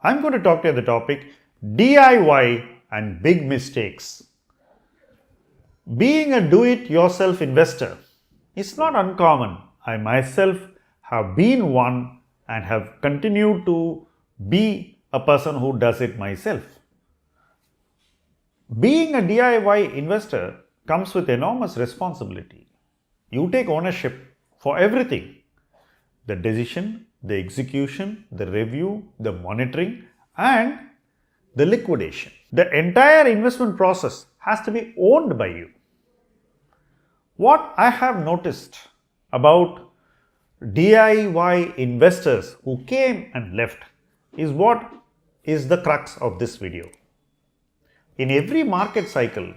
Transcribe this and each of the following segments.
I'm going to talk to you on the topic DIY and big mistakes. Being a do-it-yourself investor is not uncommon. I myself have been one and have continued to be a person who does it myself. Being a DIY investor comes with enormous responsibility. You take ownership for everything. The decision, the execution, the review, the monitoring and the liquidation. The entire investment process has to be owned by you. What I have noticed about DIY investors who came and left is what is the crux of this video. In every market cycle,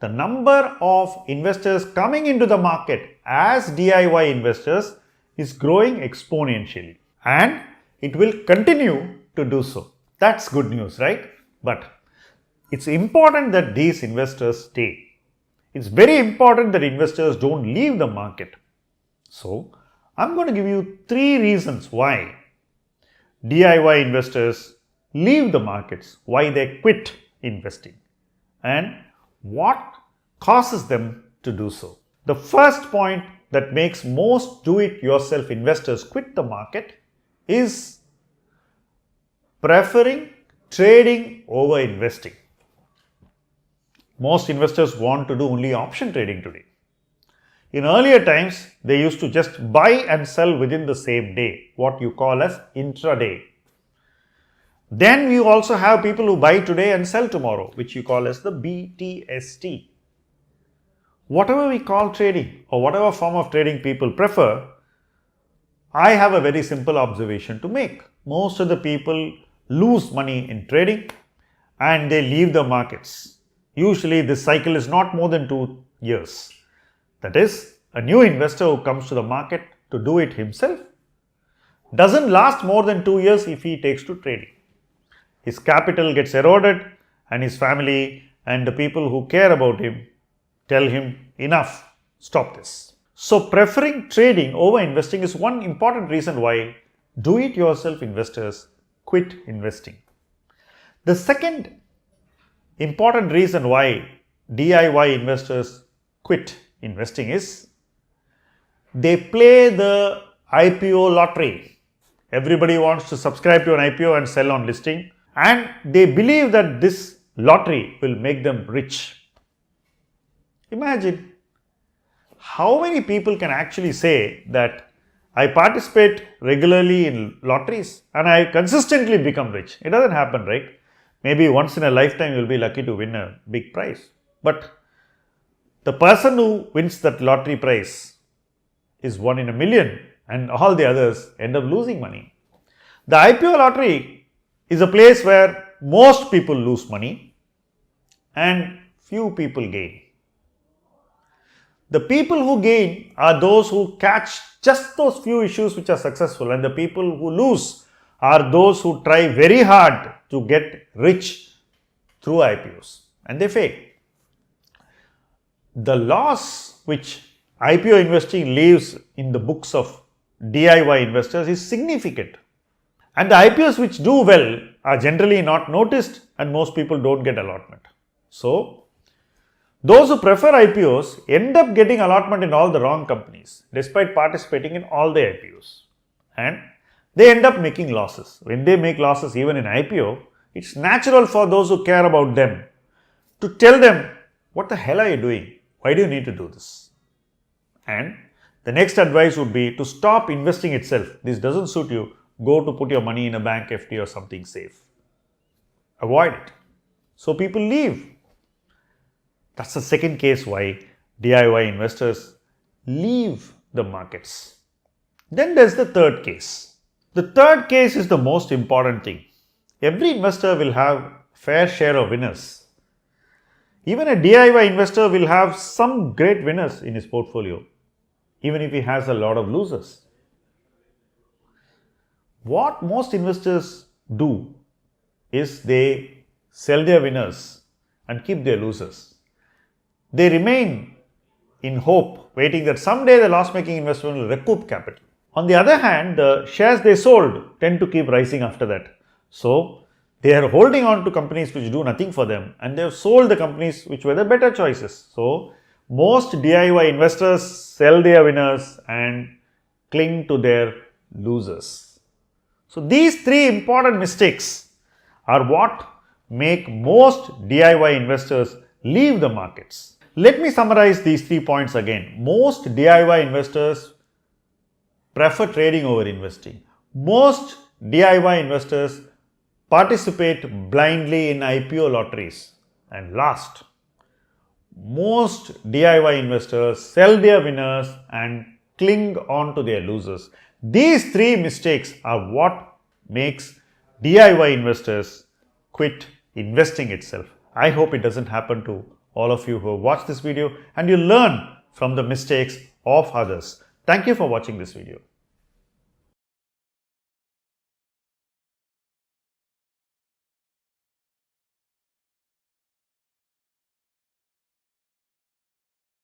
the number of investors coming into the market as DIY investors is growing exponentially, and it will continue to do so. That's good news, right? But it's important that these investors stay. It's very important that investors don't leave the market. So, I'm going to give you 3 reasons why DIY investors leave the markets, why they quit investing, and what causes them to do so. The first point that makes most do-it-yourself investors quit the market is preferring trading over investing. Most investors want to do only option trading today. In earlier times, they used to just buy and sell within the same day, what you call as intraday. Then we also have people who buy today and sell tomorrow, which you call as the BTST. Whatever we call trading or whatever form of trading people prefer, I have a very simple observation to make. Most of the people lose money in trading and they leave the markets. Usually this cycle is not more than 2 years. That is, a new investor who comes to the market to do it himself doesn't last more than 2 years if he takes to trading. His capital gets eroded and his family and the people who care about him tell him, enough, stop this. So preferring trading over investing is one important reason why do-it-yourself investors quit investing. The second important reason why DIY investors quit investing is they play the IPO lottery. Everybody wants to subscribe to an IPO and sell on listing, and they believe that this lottery will make them rich. Imagine how many people can actually say that I participate regularly in lotteries and I consistently become rich. It doesn't happen, right? Maybe once in a lifetime you'll be lucky to win a big prize. But the person who wins that lottery prize is 1 in a million and all the others end up losing money. The IPO lottery is a place where most people lose money and few people gain. The people who gain are those who catch just those few issues which are successful, and the people who lose are those who try very hard to get rich through IPOs and they fail. The loss which IPO investing leaves in the books of DIY investors is significant, and the IPOs which do well are generally not noticed and most people don't get allotment. So, those who prefer IPOs end up getting allotment in all the wrong companies despite participating in all the IPOs, and they end up making losses. When they make losses even in IPO, it's natural for those who care about them to tell them, what the hell are you doing? Why do you need to do this? And the next advice would be to stop investing itself. This doesn't suit you. Go to put your money in a bank FD or something safe. Avoid it. So people leave. That's the second case why DIY investors leave the markets. Then there's the third case. The third case is the most important thing. Every investor will have fair share of winners. Even a DIY investor will have some great winners in his portfolio, even if he has a lot of losers. What most investors do is they sell their winners and keep their losers. They remain in hope, waiting that someday the loss-making investment will recoup capital. On the other hand, the shares they sold tend to keep rising after that. So they are holding on to companies which do nothing for them, and they have sold the companies which were the better choices. So most DIY investors sell their winners and cling to their losers. So these three important mistakes are what make most DIY investors leave the markets. Let me summarize these 3 points again. Most DIY investors prefer trading over investing. Most DIY investors participate blindly in IPO lotteries. And last, most DIY investors sell their winners and cling on to their losers. These 3 mistakes are what makes DIY investors quit investing itself. I hope it doesn't happen to all of you who have watched this video and you learn from the mistakes of others. Thank you for watching this video.